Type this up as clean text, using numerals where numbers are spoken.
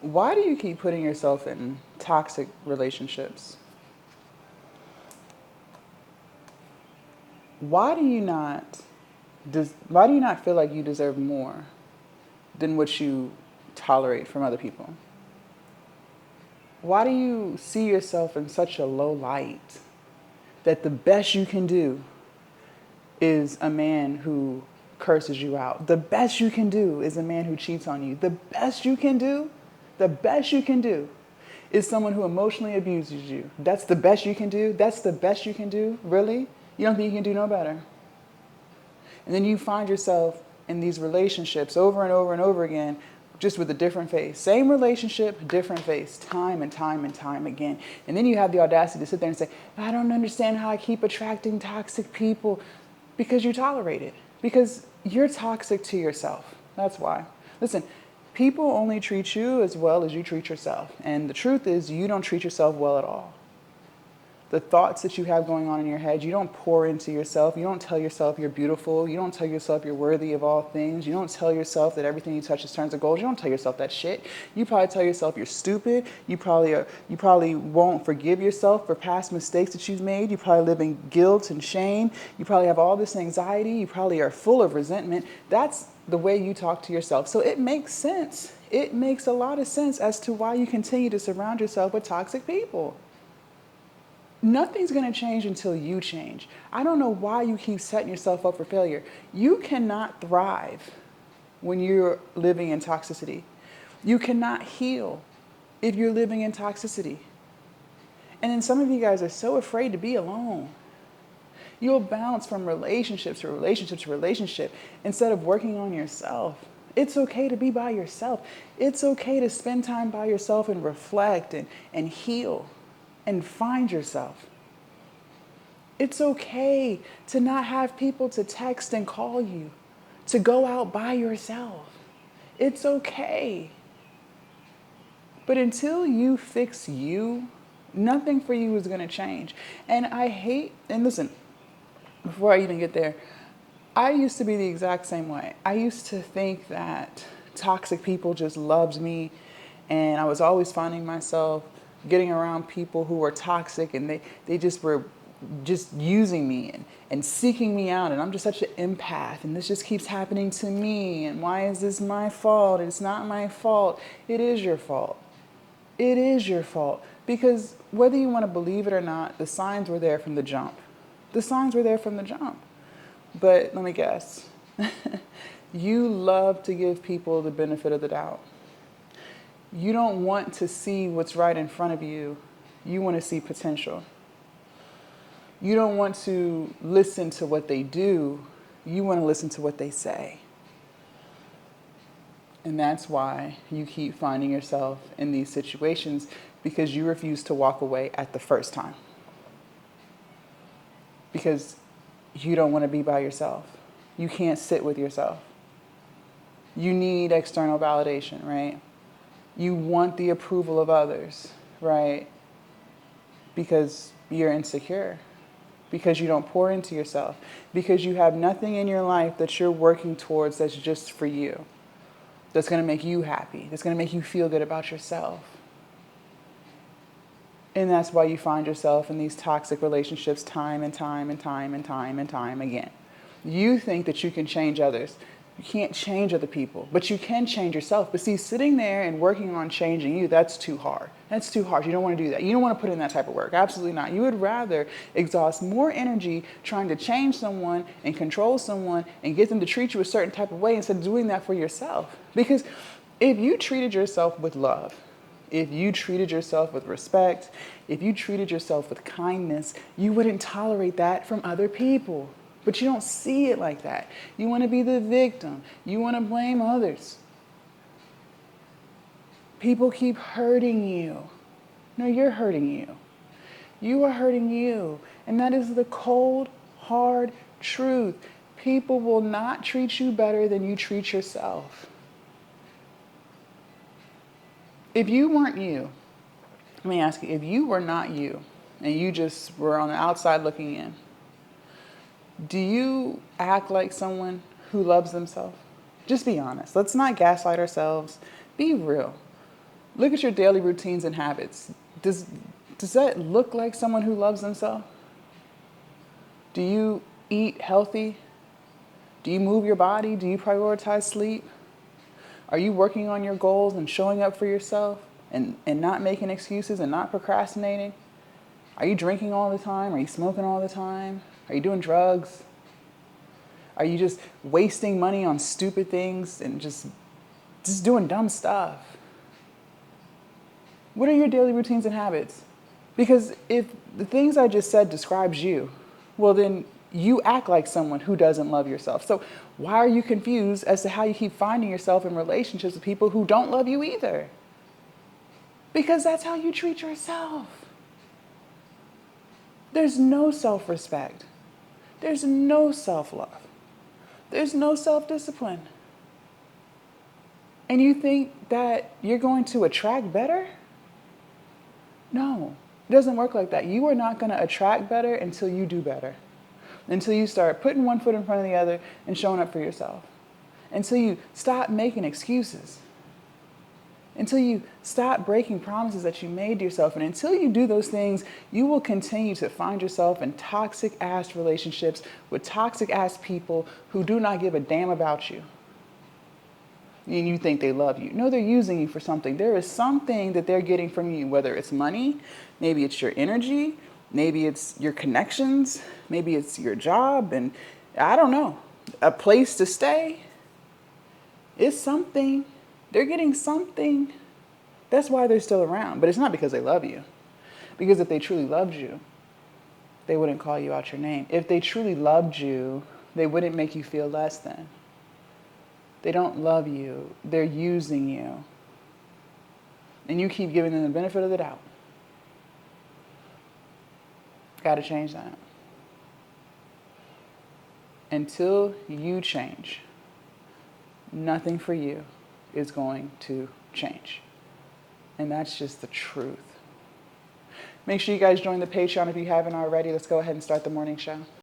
Why do you keep putting yourself in toxic relationships? Why do you not why do you not feel like you deserve more than what you tolerate from other people? Why do you see yourself in such a low light that the best you can do is a man who curses you out? The best you can do is a man who cheats on you. The best you can do is someone who emotionally abuses you. That's the best you can do? That's the best you can do? Really? You don't think you can do no better? And then you find yourself in these relationships over and over and over again, just with a different face. Same relationship, different face, time and time and time again. And then you have the audacity to sit there and say, I don't understand how I keep attracting toxic people. Because you tolerate it. Because you're toxic to yourself. That's why. Listen, people only treat you as well as you treat yourself. And the truth is, you don't treat yourself well at all. The thoughts that you have going on in your head, you don't pour into yourself. You don't tell yourself you're beautiful. You don't tell yourself you're worthy of all things. You don't tell yourself that everything you touch turns to gold. You don't tell yourself that shit. You probably tell yourself you're stupid. You probably won't forgive yourself for past mistakes that you've made. You probably live in guilt and shame. You probably have all this anxiety. You probably are full of resentment. That's the way you talk to yourself. So it makes sense. It makes a lot of sense as to why you continue to surround yourself with toxic people. Nothing's going to change until you change. I don't know why you keep setting yourself up for failure. You cannot thrive when you're living in toxicity. You cannot heal if you're living in toxicity. And then some of you guys are so afraid to be alone. You'll bounce from relationship to relationship to relationship instead of working on yourself. It's okay to be by yourself. It's okay to spend time by yourself and reflect and heal. And find yourself. It's okay to not have people to text and call you, to go out by yourself. It's okay. But until you fix you, nothing for you is going to change. And listen, before I even get there, I used to be the exact same way. I used to think that toxic people just loved me, and I was always finding myself getting around people who were toxic, and they just were just using me and seeking me out, and I'm just such an empath, and this just keeps happening to me, and why is this my fault? It's not my fault. It is your fault. It is your fault. Because whether you want to believe it or not, the signs were there from the jump. The signs were there from the jump. But let me guess. You love to give people the benefit of the doubt. You don't want to see what's right in front of you. You want to see potential. You don't want to listen to what they do. You want to listen to what they say. And that's why you keep finding yourself in these situations, because you refuse to walk away at the first time. Because you don't want to be by yourself. You can't sit with yourself. You need external validation, right? You want the approval of others, right? Because you're insecure. Because you don't pour into yourself. Because you have nothing in your life that you're working towards that's just for you. That's going to make you happy. That's going to make you feel good about yourself. And that's why you find yourself in these toxic relationships time and time and time and time and time again. You think that you can change others. You can't change other people, but you can change yourself. But see, sitting there and working on changing you, that's too hard. That's too hard. You don't want to do that. You don't want to put in that type of work. Absolutely not. You would rather exhaust more energy trying to change someone and control someone and get them to treat you a certain type of way instead of doing that for yourself. Because if you treated yourself with love, if you treated yourself with respect, if you treated yourself with kindness, you wouldn't tolerate that from other people. But you don't see it like that. You want to be the victim. You want to blame others. People keep hurting you. No, you're hurting you. You are hurting you. And that is the cold, hard truth. People will not treat you better than you treat yourself. If you weren't you, let me ask you, if you were not you, and you just were on the outside looking in, do you act like someone who loves themselves? Just be honest. Let's not gaslight ourselves. Be real. Look at your daily routines and habits. Does that look like someone who loves themselves? Do you eat healthy? Do you move your body? Do you prioritize sleep? Are you working on your goals and showing up for yourself and not making excuses and not procrastinating? Are you drinking all the time? Are you smoking all the time? Are you doing drugs? Are you just wasting money on stupid things and just doing dumb stuff? What are your daily routines and habits? Because if the things I just said describes you, well then you act like someone who doesn't love yourself. So why are you confused as to how you keep finding yourself in relationships with people who don't love you either? Because that's how you treat yourself. There's no self-respect. There's no self-love. There's no self-discipline. And you think that you're going to attract better? No, it doesn't work like that. You are not going to attract better until you do better. Until you start putting one foot in front of the other and showing up for yourself. Until you stop making excuses. Until you stop breaking promises that you made to yourself. And until you do those things, you will continue to find yourself in toxic ass relationships with toxic ass people who do not give a damn about you. And you think they love you. No, they're using you for something. There is something that they're getting from you, whether it's money, maybe it's your energy, maybe it's your connections, maybe it's your job, and I don't know, a place to stay. It's something. They're getting something. That's why they're still around. But it's not because they love you. Because if they truly loved you, they wouldn't call you out your name. If they truly loved you, they wouldn't make you feel less than. They don't love you. They're using you. And you keep giving them the benefit of the doubt. Got to change that. Until you change, nothing for you is going to change. And that's just the truth. Make sure you guys join the Patreon if you haven't already. Let's go ahead and start the morning show.